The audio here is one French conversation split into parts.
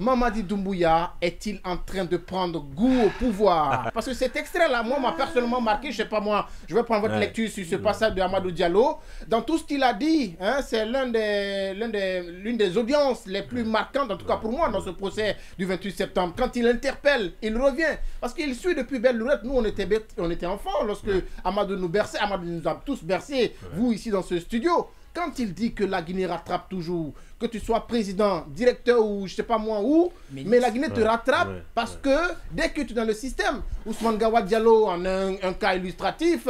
Mamadi Doumbouya est-il en train de prendre goût au pouvoir? Parce que cet extrait-là, moi, m'a personnellement marqué. Je sais pas moi, je vais prendre votre lecture sur ce passage de Amadou Diallo. Dans tout ce qu'il a dit, hein, c'est l'une des audiences les plus marquantes, en tout cas pour moi, dans ce procès du 28 septembre. Quand il interpelle, il revient. Parce qu'il suit depuis belle lurette. Nous, on était enfants lorsque Amadou nous berçait. Amadou nous a tous bercés, vous ici dans ce studio. Quand il dit que la Guinée rattrape toujours, que tu sois président, directeur ou je sais pas moi où, mais la Guinée te rattrape parce que dès que tu es dans le système, Ousmane Gawad Diallo en un cas illustratif,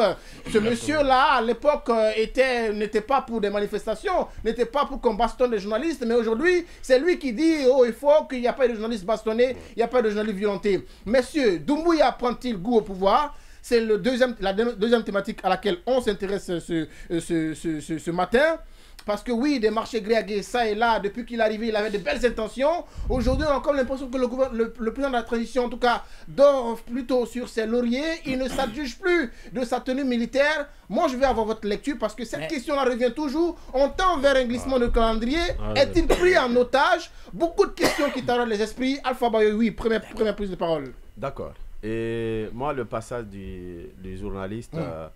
ce monsieur-là à l'époque n'était pas pour des manifestations, n'était pas pour qu'on bastonne les journalistes, mais aujourd'hui c'est lui qui dit oh il faut qu'il n'y a pas de journalistes bastonnés, il n'y a pas de journalistes violentés. Monsieur, Doumbouya prend-il goût au pouvoir? C'est la deuxième thématique à laquelle on s'intéresse ce matin. Parce que oui, des marchés gré à gré, ça et là, depuis qu'il est arrivé, il avait de belles intentions. Aujourd'hui, on a comme l'impression que le président de la transition, en tout cas, dort plutôt sur ses lauriers. Il ne s'adjuge plus de sa tenue militaire. Moi, je vais avoir votre lecture parce que cette question-là revient toujours. On tend vers un glissement de calendrier. Est-il pris en otage? Beaucoup de questions qui taraudent les esprits. Alpha Bayo, oui, première prise de parole. D'accord. Et moi, le passage du journaliste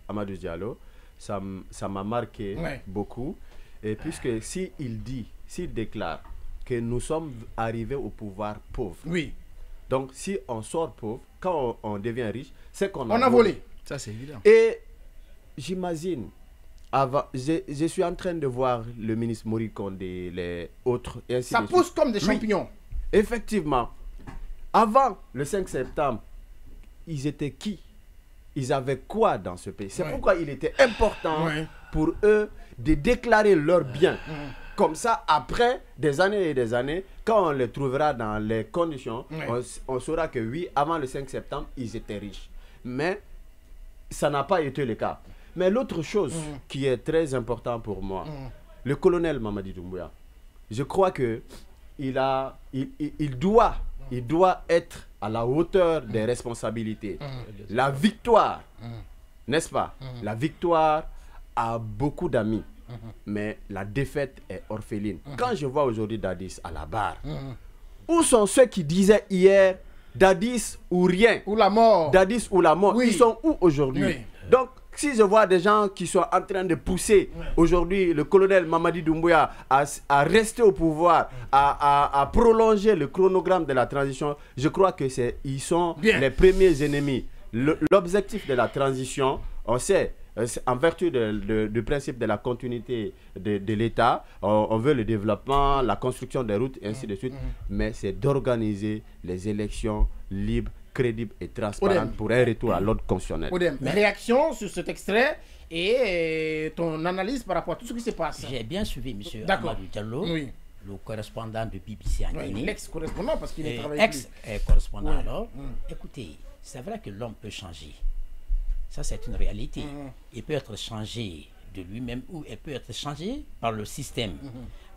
Amadou Diallo, ça m'a marqué beaucoup. Et puisque s'il déclare que nous sommes arrivés au pouvoir pauvre, donc si on sort pauvre, quand on devient riche, c'est qu'on a volé. Ça, c'est évident. Et j'imagine, je suis en train de voir le ministre Morikonde, les autres, et ainsi ça pousse comme des champignons. Effectivement. Avant le 5 septembre, ils étaient qui? Ils avaient quoi dans ce pays? C'est pourquoi il était important pour eux de déclarer leurs biens. Comme ça, après des années et des années, quand on les trouvera dans les conditions, on saura que oui, avant le 5 septembre, ils étaient riches. Mais ça n'a pas été le cas. Mais l'autre chose qui est très important pour moi, le colonel Mamadi Doumbouya, je crois que il doit être à la hauteur des responsabilités. La victoire, n'est-ce pas? La victoire a beaucoup d'amis, mais la défaite est orpheline. Quand je vois aujourd'hui Dadis à la barre, où sont ceux qui disaient hier Dadis ou rien? Ou la mort. Dadis ou la mort. Ils sont où aujourd'hui? Donc, si je vois des gens qui sont en train de pousser aujourd'hui le colonel Mamadi Doumbouya à rester au pouvoir, à prolonger le chronogramme de la transition, je crois que ils sont les premiers ennemis. L'objectif de la transition, on sait, en vertu du principe de la continuité de l'État, on veut le développement, la construction des routes, et ainsi de suite, mais c'est d'organiser les élections libres, crédible et transparente pour un retour à l'ordre constitutionnel. Réaction sur cet extrait et ton analyse par rapport à tout ce qui se passe. J'ai bien suivi M. Amadou Diallo, le correspondant de BBC en Guinée. L'ex-correspondant parce qu'il est travaillé. Ex-correspondant alors. Écoutez, c'est vrai que l'homme peut changer. Ça, c'est une réalité. Il peut être changé de lui-même ou il peut être changé par le système.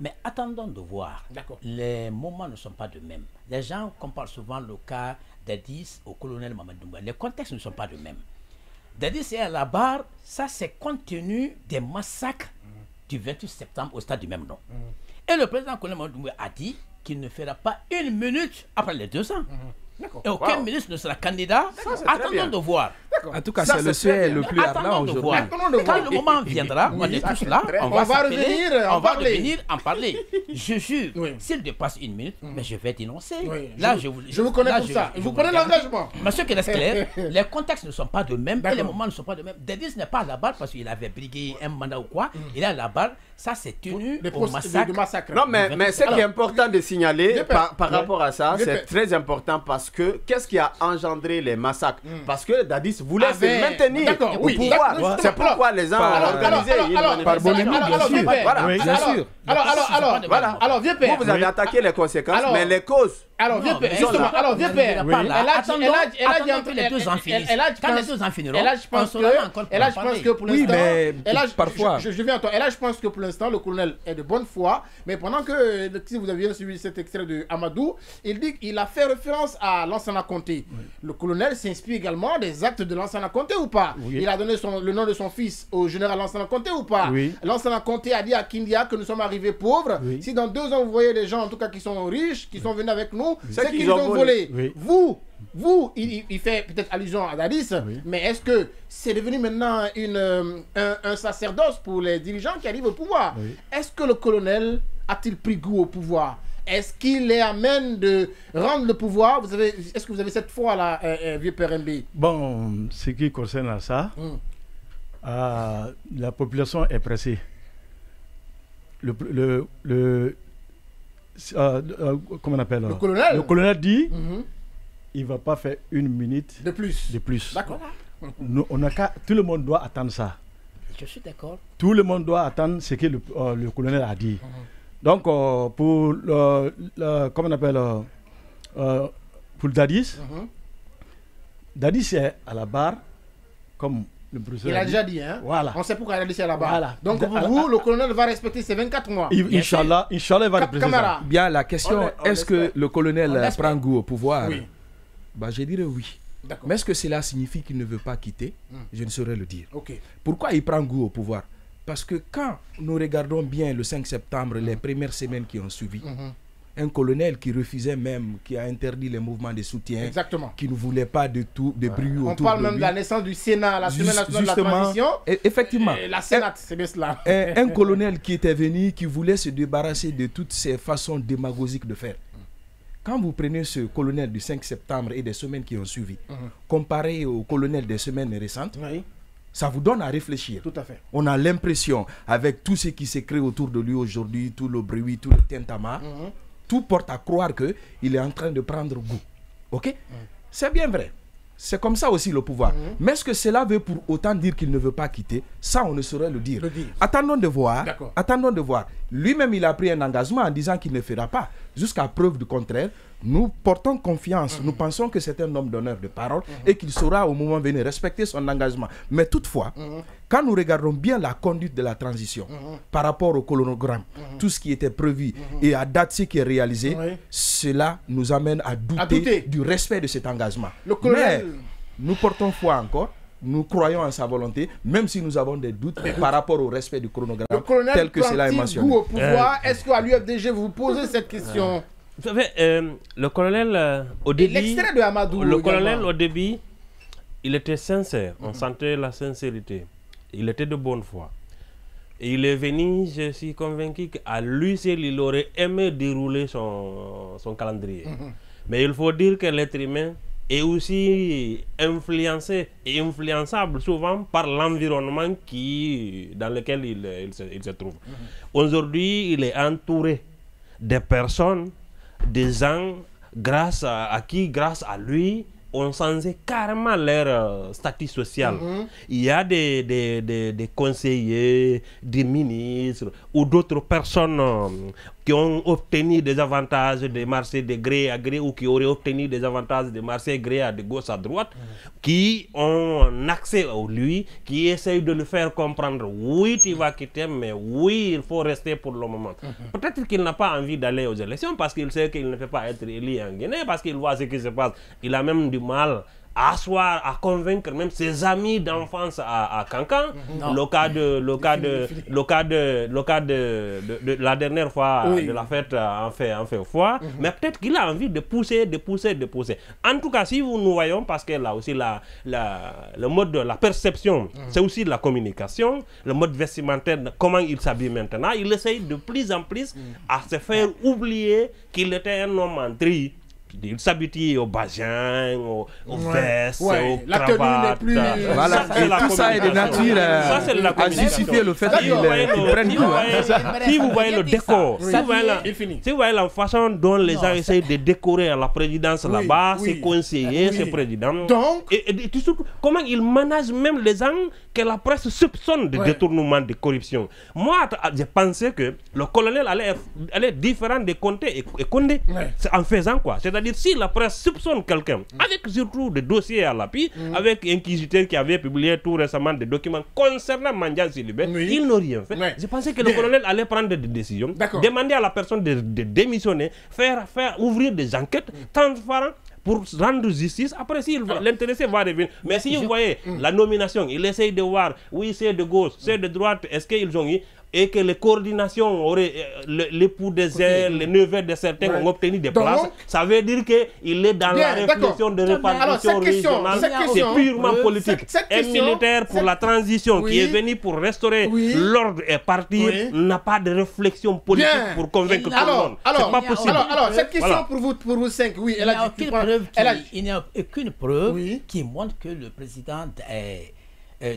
Mais attendons de voir. Les moments ne sont pas de même. Les gens comparent souvent le cas Dadis au colonel Mamadi Doumbouya. Les contextes ne sont pas de même. Dadis est à la barre, ça c'est compte tenu des massacres du 28 septembre au stade du même nom. Et le président colonel Mamadi Doumbouya a dit qu'il ne fera pas une minute après les 2 ans. Et aucun ministre ne sera candidat. Attendons de voir. En tout cas, c'est le souhait le plus ardent aujourd'hui. Quand le moment viendra, on est tous là, on va revenir en parler. Je jure, s'il dépasse 1 minute, mais je vais dénoncer. Là, je vous connais pour ça. Vous prenez l'engagement. Mais ce qui est clair, les contextes ne sont pas de même et les moments ne sont pas de même. Dadis n'est pas à la barre parce qu'il avait brigué un mandat ou quoi. Il est à la barre. Ça, c'est tenu au massacre. Non, mais ce qui est important de signaler par rapport à ça, c'est très important parce que qu'est-ce qui a engendré les massacres? Parce que Dadis voulait se maintenir au pouvoir. C'est pourquoi les gens ont organisé une manifestation. Bien sûr. Alors, vieux père. Vous avez attaqué les conséquences, mais les causes. Alors, vieux père, justement, alors, vieux père, attendons que les 2 ans finissent. Quand les 2 ans finiront, on sera encore pour en parler. Et là, je pense que pour l'instant, parfois, je viens à toi. Et là, je pense que pour l'instant, le colonel est de bonne foi. Mais pendant que, si vous aviez suivi cet extrait de Amadou, il dit qu'il a fait référence à Lansana Conté. Le colonel s'inspire également des actes de Lansana Conté ou pas? Il a donné le nom de son fils au général Lansana Conté ou pas? Lansana Conté a dit à Kindia que nous sommes arrivés pauvres. Si dans 2 ans, vous voyez des gens, en tout cas, qui sont riches, qui sont venus avec nous, région, C'est ce qu'ils qu'ils ont ont volé. volé. Vous, il fait peut-être allusion à Dadis, mais est-ce que c'est devenu maintenant un sacerdoce pour les dirigeants qui arrivent au pouvoir? Est-ce que le colonel a-t-il pris goût au pouvoir? Est-ce qu'il est amène de rendre le pouvoir? Est-ce que vous avez cette foi là, vieux père MB? Bon, ce qui concerne ça, la population est pressée. Comment on appelle? Le colonel dit il ne va pas faire une minute de plus. D'accord. Tout le monde doit attendre ça. Je suis d'accord. Tout le monde doit attendre ce que le colonel a dit. Donc, pour comment on appelle, pour Dadis, Dadis est à la barre, comme le professeur. Il a déjà dit, hein? Voilà. On sait pourquoi Dadis est à la barre. Voilà. Donc, pour vous, le colonel va respecter ses 24 mois. Inch'Allah, il va respecter ça. Bien, la question, est-ce que le colonel prend goût au pouvoir? Oui. Bah, je dirais oui. Mais est-ce que cela signifie qu'il ne veut pas quitter? Je ne saurais le dire. Pourquoi il prend goût au pouvoir? Parce que quand nous regardons bien le 5 septembre, les premières semaines qui ont suivi, un colonel qui refusait même, qui a interdit les mouvements de soutien, qui ne voulait pas de bruit autour de lui. On parle même de la naissance du Sénat, la semaine nationale de la transition. Effectivement. La Sénat, c'est bien cela. Un colonel qui était venu, qui voulait se débarrasser de toutes ces façons démagogiques de faire. Quand vous prenez ce colonel du 5 septembre et des semaines qui ont suivi, comparé au colonel des semaines récentes, ça vous donne à réfléchir. Tout à fait. On a l'impression, avec tout ce qui s'est créé autour de lui aujourd'hui, tout le bruit, tout le tintamarre, tout porte à croire qu'il est en train de prendre goût. Ok? C'est bien vrai. C'est comme ça aussi le pouvoir. Mais est-ce que cela veut pour autant dire qu'il ne veut pas quitter? Ça, on ne saurait le dire. Attendons de voir. Attendons de voir. Lui-même, il a pris un engagement en disant qu'il ne fera pas. Jusqu'à preuve du contraire, nous portons confiance. Nous pensons que c'est un homme d'honneur de parole et qu'il saura au moment venu respecter son engagement. Mais toutefois, quand nous regardons bien la conduite de la transition par rapport au chronogramme, tout ce qui était prévu et à date ce qui est réalisé, cela nous amène à douter du respect de cet engagement. Mais nous portons foi encore. Nous croyons en sa volonté, même si nous avons des doutes par rapport au respect du chronogramme tel que cela est mentionné. Goût au pouvoir, est-ce qu'à l'UFDG vous posez cette question? Vous savez, le colonel au début, l'extrait de Amadou le colonel au début, il était sincère, on sentait la sincérité, il était de bonne foi. Et il est venu, je suis convaincu qu'à lui seul, il aurait aimé dérouler son calendrier. Mais il faut dire que l'être humain est aussi influencé et influençable souvent par l'environnement dans lequel il se trouve. Aujourd'hui, il est entouré des personnes, des gens grâce à lui, on changeait carrément leur statut social. Il y a des conseillers, des ministres ou d'autres personnes qui ont obtenu des avantages de marché de gré à gré ou qui auraient obtenu des avantages de marché gré à de gauche à droite, qui ont accès à lui, qui essayent de le faire comprendre, oui, tu vas quitter, mais oui, il faut rester pour le moment. Peut-être qu'il n'a pas envie d'aller aux élections parce qu'il sait qu'il ne peut pas être élu en Guinée, parce qu'il voit ce qui se passe. Il a même du mal à asseoir, à convaincre même ses amis d'enfance à Cancan. Le cas de la dernière fois de la fête en fait foi. Mais peut-être qu'il a envie de pousser. En tout cas, si nous voyons, parce que là aussi le mode de la perception, c'est aussi de la communication, le mode vestimentaire, comment il s'habille maintenant, il essaye de plus en plus à se faire oublier qu'il était un homme en tri. Il s'habitue aux bassins, aux vestes, aux cravates. Voilà, tout ça est de nature à justifier le fait qu'il prenne goût. Si vous voyez le décor, si vous voyez la façon dont les gens essayent de décorer à la présidence là-bas, ses conseillers, ses présidents, et surtout comment ils managent même les gens que la presse soupçonne de détournement, de corruption. Moi, j'ai pensé que le colonel allait être différent de Conté et Condé en faisant quoi? C'est-à-dire si la presse soupçonne quelqu'un, avec surtout des dossiers à l'appui, avec Inquisiteur qui avait publié tout récemment des documents concernant Mandian Silibé, ils n'ont rien fait. Je pensais que le colonel allait prendre des décisions, demander à la personne de démissionner, faire ouvrir des enquêtes transparentes pour rendre justice. Après, si l'intéressé va revenir. Mais si vous voyez la nomination, il essaye de voir, oui, c'est de gauche, c'est de droite, est-ce qu'ils ont eu. et que les coordinations auraient, l'époux des uns, les neveux de certains ont obtenu des places, ça veut dire qu'il est dans la réflexion de répartition régionale, c'est purement politique. Un militaire pour la transition qui est venu pour restaurer l'ordre et partir n'a pas de réflexion politique pour convaincre tout le monde. C'est pas possible. Alors, cette question pour vous 5, oui, il n'y a aucune preuve qui montre que le président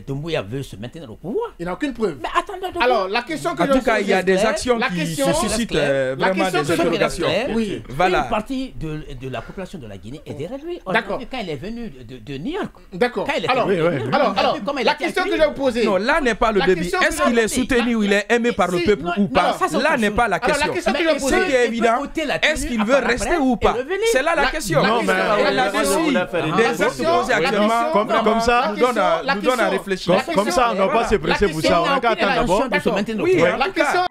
Doumbouya veut se maintenir au pouvoir. Il n'y a aucune preuve. Mais attendez, alors, la question que en tout cas, il y a des actions qui suscitent vraiment des interrogations. Oui. Voilà. Une partie de la population de la Guinée est derrière lui. D'accord. Quand il est venu de New York. D'accord. Alors, la question que je vais vous poser. Non, là n'est pas le début. Est-ce qu'il est soutenu ou il est aimé par le peuple ou pas? Là n'est pas la question. Ce qui est évident, est-ce qu'il veut rester ou pas? C'est là la question. Non, mais des actes posés actuellement comme ça, nous donne à réfléchir. Comme ça, on ne va pas se presser pour ça. On n'a qu'à attendre d'abord. Oui, la question.